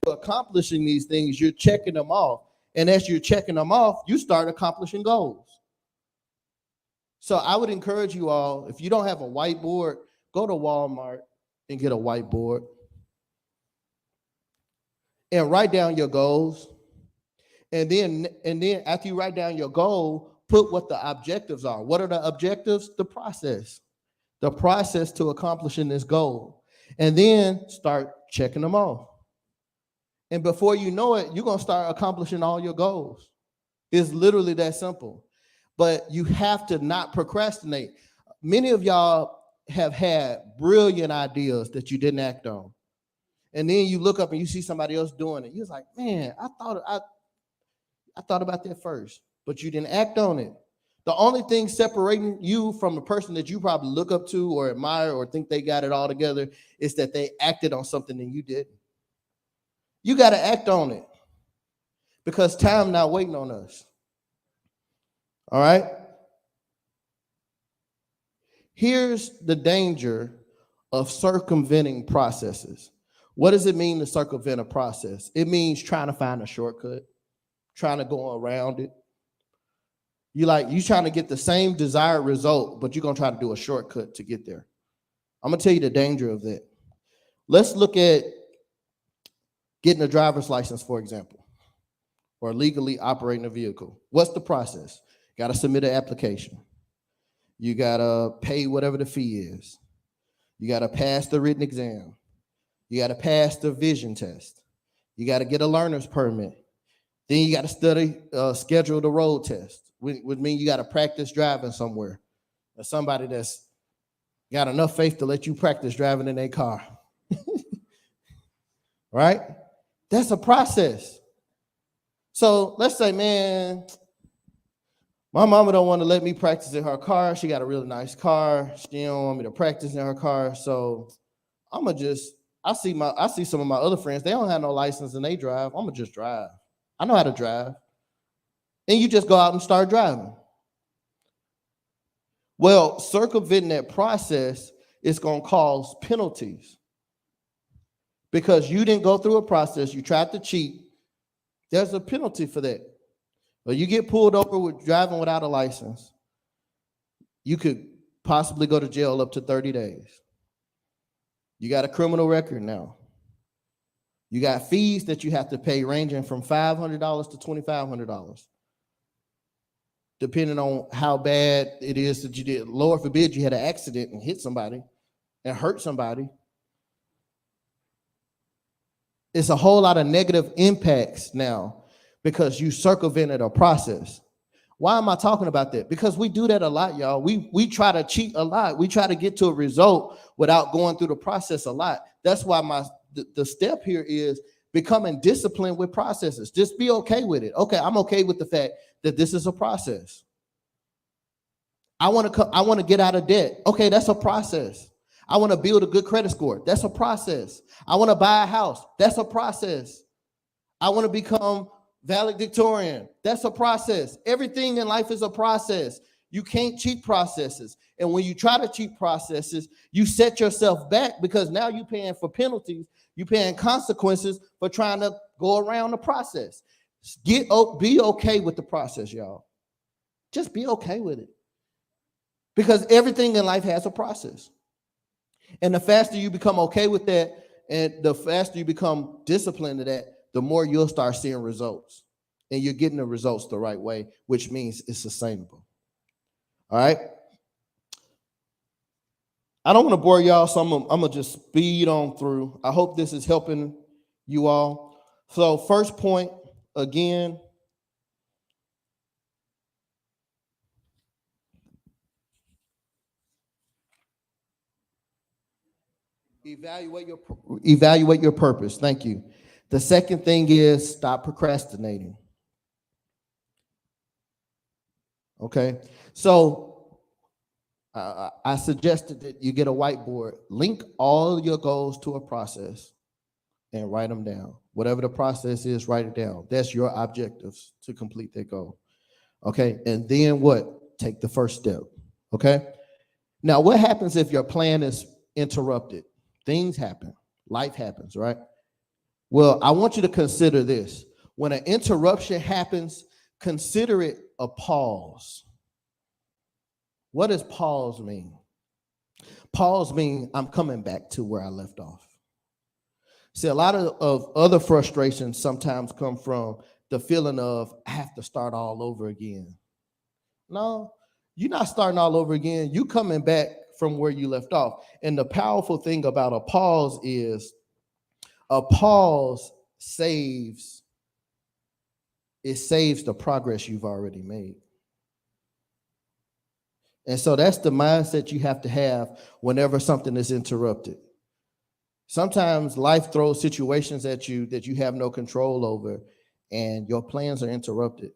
accomplishing these things, you're checking them off. And as you're checking them off, you start accomplishing goals. So I would encourage you all, if you don't have a whiteboard, go to Walmart and get a whiteboard and write down your goals. And then after you write down your goal, put what the objectives are. What are the objectives? The process to accomplishing this goal. And then start checking them off. And before you know it, you're going to start accomplishing all your goals. It's literally that simple. But you have to not procrastinate. Many of y'all have had brilliant ideas that you didn't act on. And then you look up and you see somebody else doing it. You're like, man, I thought about that first, but you didn't act on it. The only thing separating you from the person that you probably look up to or admire or think they got it all together is that they acted on something and you didn't. You got to act on it because time not waiting on us. All right. Here's the danger of circumventing processes. What does it mean to circumvent a process? It means trying to find a shortcut, trying to go around it. You trying to get the same desired result, but you're going to try to do a shortcut to get there. I'm going to tell you the danger of that. Let's look at getting a driver's license, for example, or legally operating a vehicle. What's the process? Got to submit an application. You got to pay whatever the fee is. You got to pass the written exam. You got to pass the vision test. You got to get a learner's permit. Then you got to schedule the road test, which means you got to practice driving somewhere. Or somebody that's got enough faith to let you practice driving in their car. Right? That's a process. So let's say, man, my mama don't want to let me practice in her car. She got a really nice car. She don't want me to practice in her car. So I see some of my other friends, they don't have no license and they drive. I'm gonna just drive. I know how to drive. And you just go out and start driving. Well, circumventing that process is going to cause penalties because you didn't go through a process. You tried to cheat. There's a penalty for that. Well, you get pulled over with driving without a license. You could possibly go to jail up to 30 days. You got a criminal record now. You got fees that you have to pay ranging from $500 to $2,500. Depending on how bad it is that you did. Lord forbid you had an accident and hit somebody and hurt somebody. It's a whole lot of negative impacts now because you circumvented a process. Why am I talking about that? Because we do that a lot, y'all. We try to cheat a lot. We try to get to a result without going through the process a lot. That's why the step here is becoming disciplined with processes. Just be okay with it. Okay, I'm okay with the fact that this is a process. I want to get out of debt. Okay, that's a process. I want to build a good credit score. That's a process. I want to buy a house. That's a process. I want to become valedictorian. That's a process. Everything in life is a process. You can't cheat processes. And when you try to cheat processes, you set yourself back because now you're paying for penalties. You're paying consequences for trying to go around the process. Be okay with the process, y'all. Just be okay with it. Because everything in life has a process. And the faster you become okay with that, and the faster you become disciplined to that, the more you'll start seeing results. And you're getting the results the right way, which means it's sustainable. All right? I don't want to bore y'all, so I'm going to just speed on through. I hope this is helping you all. So first point, again, evaluate your purpose. Thank you. The second thing is stop procrastinating. Okay, so I suggested that you get a whiteboard, link all your goals to a process and write them down. Whatever the process is, write it down. That's your objectives to complete that goal. Okay, and then what? Take the first step. Okay, now what happens if your plan is interrupted? Things happen, life happens, right? Well, I want you to consider this. When an interruption happens, consider it a pause. What does pause mean? Pause means I'm coming back to where I left off. See, a lot of other frustrations sometimes come from the feeling of I have to start all over again. No, you're not starting all over again. You coming back from where you left off. And the powerful thing about a pause is a pause saves the progress you've already made. And so that's the mindset you have to have whenever something is interrupted. Sometimes life throws situations at you that you have no control over, and your plans are interrupted.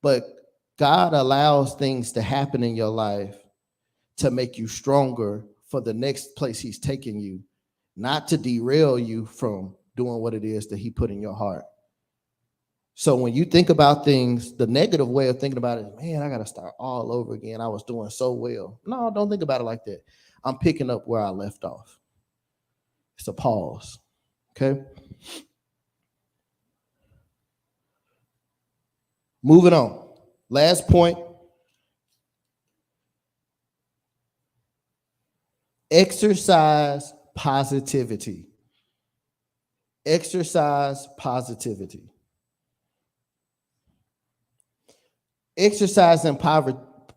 But God allows things to happen in your life to make you stronger for the next place he's taking you, not to derail you from doing what it is that he put in your heart. So when you think about things, the negative way of thinking about it is, man, I got to start all over again. I was doing so well. No, don't think about it like that. I'm picking up where I left off. It's a pause. Okay. Moving on. Last point. Exercise positivity. Exercise positivity. Exercising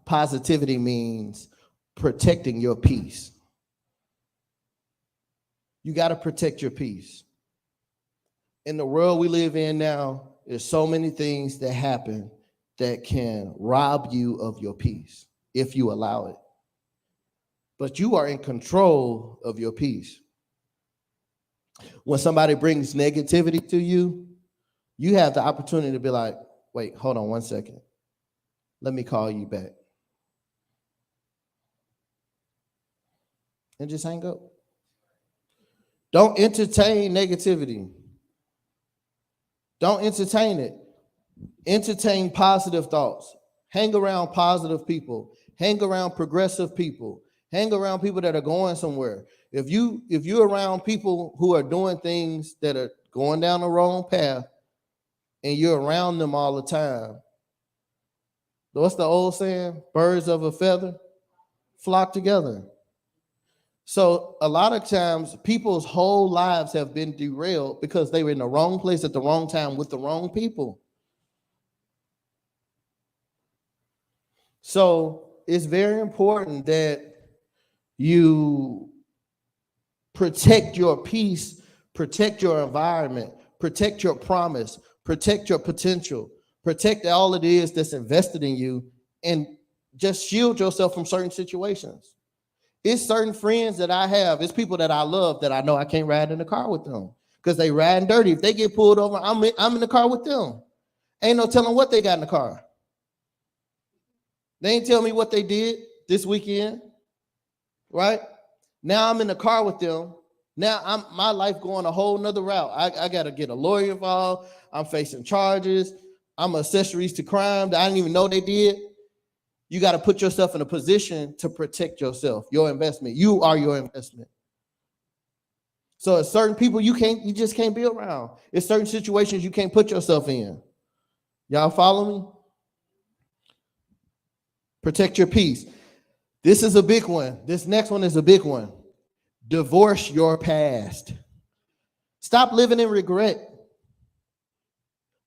positivity means protecting your peace. You got to protect your peace. In the world we live in now, there's so many things that happen that can rob you of your peace if you allow it. But you are in control of your peace. When somebody brings negativity to you, you have the opportunity to be like, wait, hold on 1 second. Let me call you back. And just hang up. Don't entertain negativity. Don't entertain it. Entertain positive thoughts. Hang around positive people. Hang around progressive people. Hang around people that are going somewhere. If you're around people who are doing things that are going down the wrong path and you're around them all the time, what's the old saying? Birds of a feather flock together. So a lot of times people's whole lives have been derailed because they were in the wrong place at the wrong time with the wrong people. So it's very important that you protect your peace, protect your environment, protect your promise, protect your potential, protect all it is that's invested in you, and just shield yourself from certain situations. It's certain friends that I have, it's people that I love that I know I can't ride in the car with them because they riding dirty. If they get pulled over, I'm in the car with them. Ain't no telling what they got in the car. They ain't tell me what they did this weekend, right? Now I'm in the car with them. Now my life going a whole nother route. I got to get a lawyer involved. I'm facing charges. I'm accessories to crime that I didn't even know they did. You got to put yourself in a position to protect yourself, your investment. You are your investment. So it's certain people you just can't be around. It's certain situations you can't put yourself in. Y'all follow me? Protect your peace. This is a big one. This next one is a big one. Divorce your past. Stop living in regret.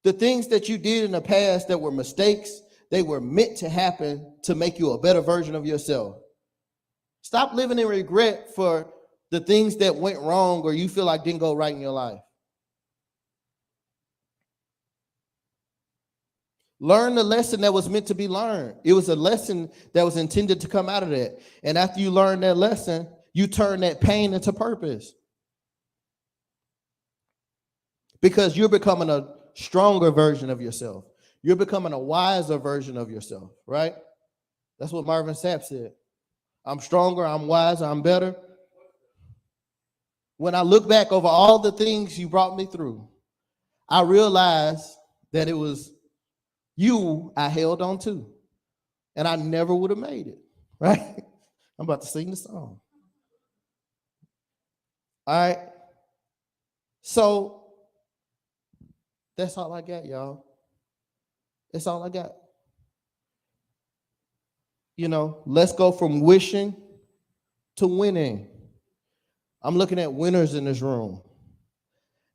The things that you did in the past that were mistakes, they were meant to happen to make you a better version of yourself. Stop living in regret for the things that went wrong or you feel like didn't go right in your life. Learn the lesson that was meant to be learned. It was a lesson that was intended to come out of that. And after you learn that lesson, you turn that pain into purpose. Because you're becoming a stronger version of yourself. You're becoming a wiser version of yourself, right? That's what Marvin Sapp said. I'm stronger, I'm wiser, I'm better. When I look back over all the things you brought me through, I realized that it was you I held on to. And I never would have made it, right? I'm about to sing the song. All right. So that's all I got, y'all. That's all I got. Let's go from wishing to winning. I'm looking at winners in this room.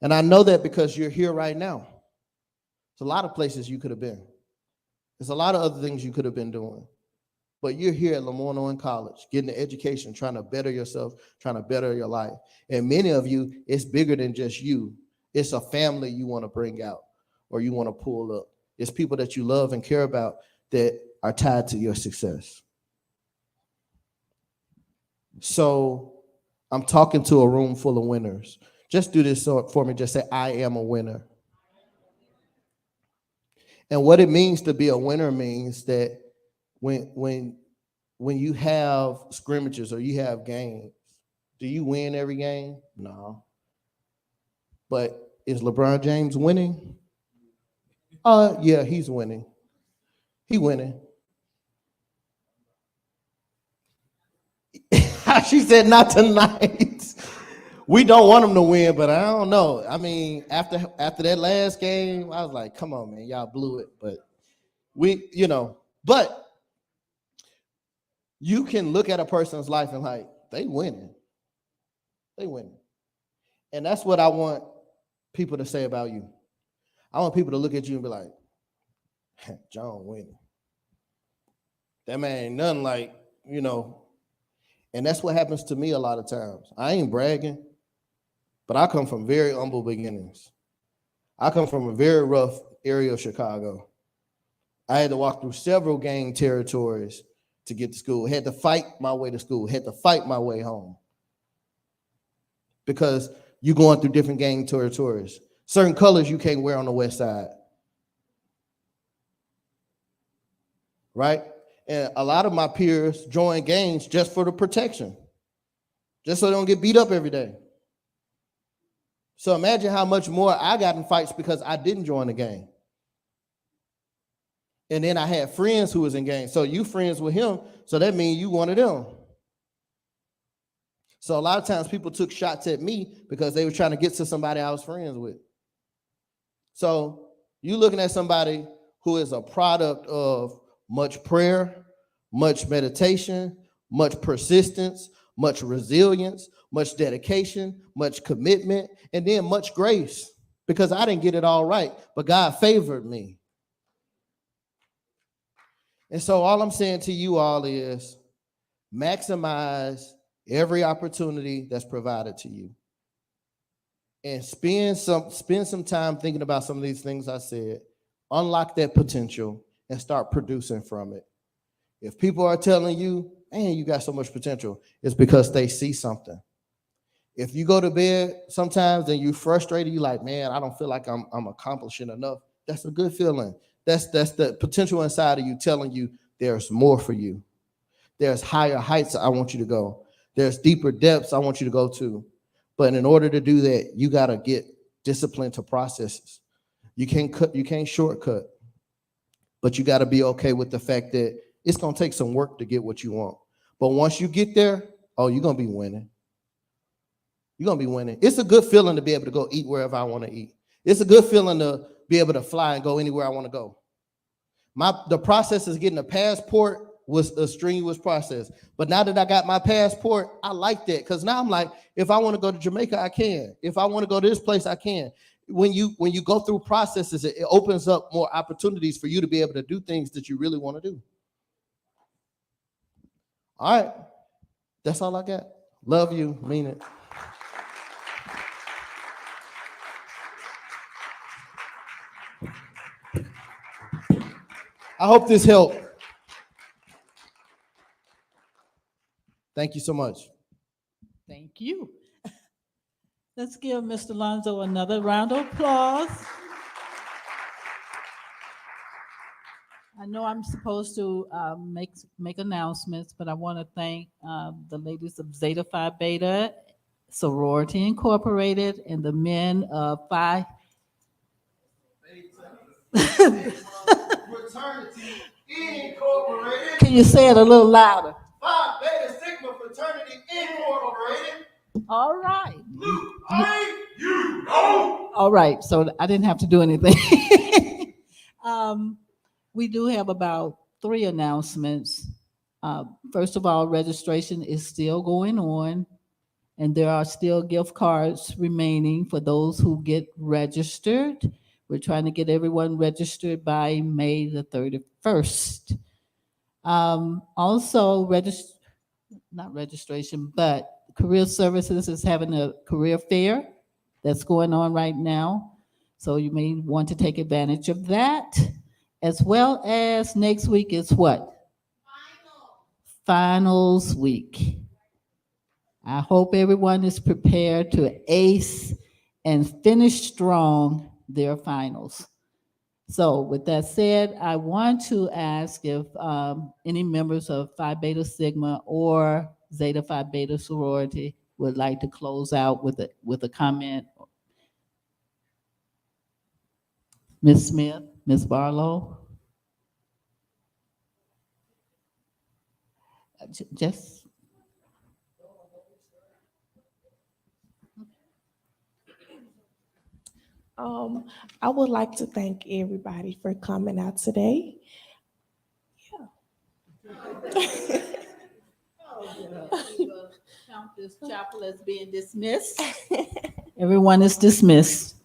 And I know that because you're here right now. There's a lot of places you could have been. There's a lot of other things you could have been doing. But you're here at LeMoyne-Owen College, getting the education, trying to better yourself, trying to better your life. And many of you, it's bigger than just you. It's a family you want to bring out or you want to pull up. It's people that you love and care about that are tied to your success. So I'm talking to a room full of winners. Just do this for me. Just say, I am a winner. And what it means to be a winner means that when you have scrimmages or you have games, do you win every game? No. But is LeBron James winning? Yeah, he's winning. He winning. She said, not tonight. We don't want him to win, but I don't know. I mean, after that last game, I was like, come on, man, y'all blew it. But but you can look at a person's life and like, they winning. They winning. And that's what I want people to say about you. I want people to look at you and be like, John winning. That man ain't nothing like, And that's what happens to me a lot of times. I ain't bragging, but I come from very humble beginnings. I come from a very rough area of Chicago. I had to walk through several gang territories to get to school. Had to fight my way to school. Had to fight my way home. Because you're going through different gang territories. Certain colors you can't wear on the west side. Right? And a lot of my peers join gangs just for the protection. Just so they don't get beat up every day. So imagine how much more I got in fights because I didn't join the gang. And then I had friends who was in gangs. So you friends with him, so that means you one of them. So a lot of times people took shots at me because they were trying to get to somebody I was friends with. So you looking at somebody who is a product of much prayer, much meditation, much persistence, much resilience, much dedication, much commitment, and then much grace, because I didn't get it all right, but God favored me. And so all I'm saying to you all is maximize every opportunity that's provided to you. And spend some time thinking about some of these things I said. Unlock that potential and start producing from it. If people are telling you, man, you got so much potential, it's because they see something. If you go to bed sometimes and you're frustrated, you're like, man, I don't feel like I'm accomplishing enough. That's a good feeling. That's the potential inside of you telling you there's more for you. There's higher heights I want you to go. There's deeper depths I want you to go to. But in order to do that, you got to get disciplined to processes. You can't shortcut. But you got to be okay with the fact that it's going to take some work to get what you want. But once you get there, you're going to be winning. You're going to be winning. It's a good feeling to be able to go eat wherever I want to eat. It's a good feeling to be able to fly and go anywhere I want to go. The process of getting a passport was a strenuous process. But now that I got my passport, I like that, because now I'm like, if I want to go to Jamaica, I can. If I want to go to this place, I can. When you go through processes, it opens up more opportunities for you to be able to do things that you really want to do. All right. That's all I got. Love you. Mean it. I hope this helped. Thank you so much. Thank you. Let's give Mr. Lonzo another round of applause. I know I'm supposed to make announcements, but I want to thank the ladies of Zeta Phi Beta, Sorority Incorporated, and the men of Phi Fraternity Incorporated. Can you say it a little louder? Phi Beta Sigma Fraternity Incorporated. All right. Luke, you know. All right, so I didn't have to do anything. We do have about 3 announcements. First of all, registration is still going on, and there are still gift cards remaining for those who get registered. We're trying to get everyone registered by May the 31st. Also, not registration, but Career Services is having a career fair that's going on right now. So you may want to take advantage of that. As well as next week is what? Finals week. I hope everyone is prepared to ace and finish strong their finals. So with that said, I want to ask if any members of Phi Beta Sigma or Zeta Phi Beta sorority would like to close out with a comment. Ms. Smith, Ms. Barlow? Just, I would like to thank everybody for coming out today. count this chapel as being dismissed. Everyone is dismissed.